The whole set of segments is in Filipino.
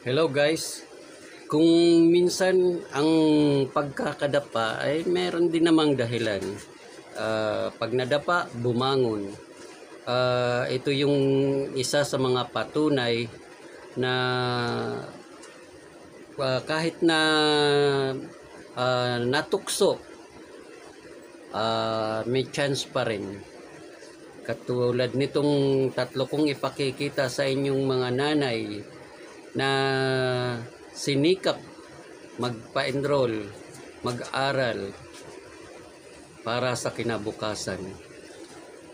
Hello guys, kung minsan ang pagkakadapa ay meron din namang dahilan. Pag nadapa, bumangon. Ito yung isa sa mga patunay na kahit na natukso, may chance pa rin. Katulad nitong tatlo kong ipakikita sa inyong mga nanay na sinikap magpa-enroll, mag-aral para sa kinabukasan.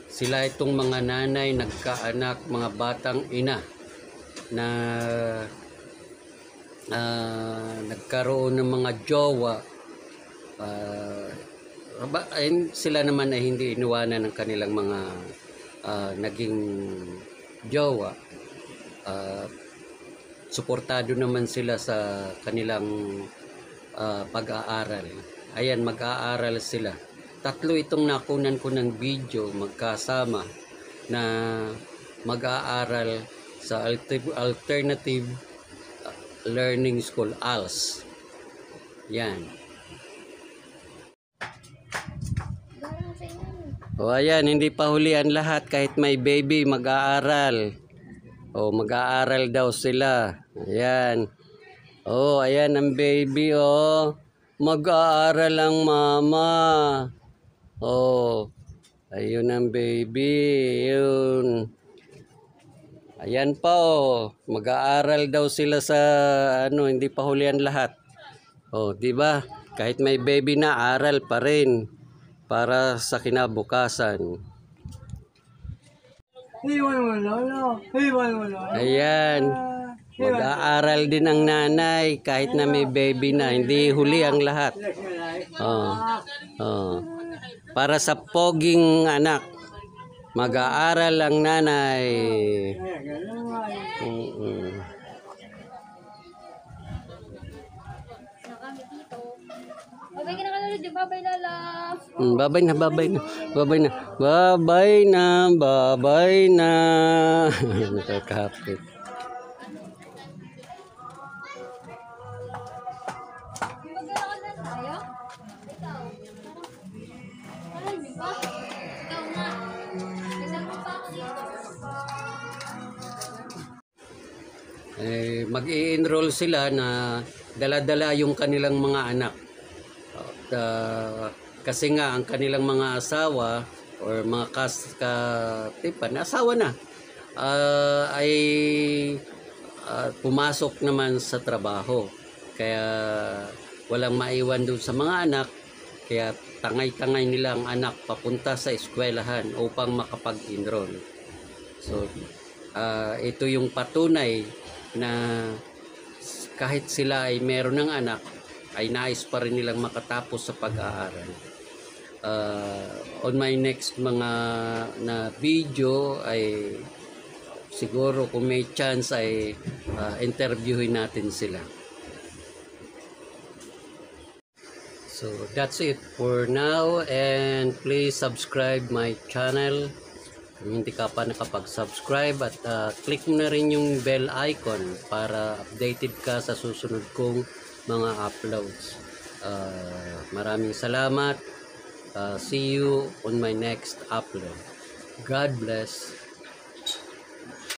Sila itong mga nanay, nagkaanak, mga batang ina na nagkaroon ng mga jowa. Sila naman ay hindi iniwanan ng kanilang mga naging jowa. Suportado naman sila sa kanilang pag-aaral. Ayan, mag-aaral sila. Tatlo itong nakunan ko ng video magkasama na mag-aaral sa Alternative Learning School, ALS. Yan. O ayan, hindi pa hulihan lahat kahit may baby mag-aaral. O mag-aaral daw sila. Ayan. Oh, ayan ang baby oh. Mag-aaral ang mama. Oh. Ayun ang baby. Yun. Ayan pa oh. Mag-aaral daw sila sa hindi pa hulihan lahat. Oh, 'di ba? Kahit may baby na, aral pa rin para sa kinabukasan. Ayan. Mag-aaral din ang nanay kahit na may baby na. Hindi huli ang lahat. Oh. Oh. Para sa poging anak. Mag-aaral ang nanay. Babay lala. Babay na. Babay na. Nakakapit. Mag-i-enroll sila na dala-dala yung kanilang mga anak. Kasi nga ang kanilang mga asawa or mga katipan, asawa na, ay pumasok naman sa trabaho. Kaya walang maiwan doon sa mga anak. Kaya tangay-tangay nila ang anak papunta sa eskwelahan upang makapag-enroll. So, ito yung patunay na kahit sila ay meron ng anak, ay nais pa rin nilang makatapos sa pag-aaral. On my next mga na video ay siguro kung may chance ay interviewin natin sila. So that's it for now, and please subscribe my channel kung hindi ka pa nakapag-subscribe, at click mo na rin yung bell icon para updated ka sa susunod kong mga uploads. Maraming salamat. See you on my next upload. God bless.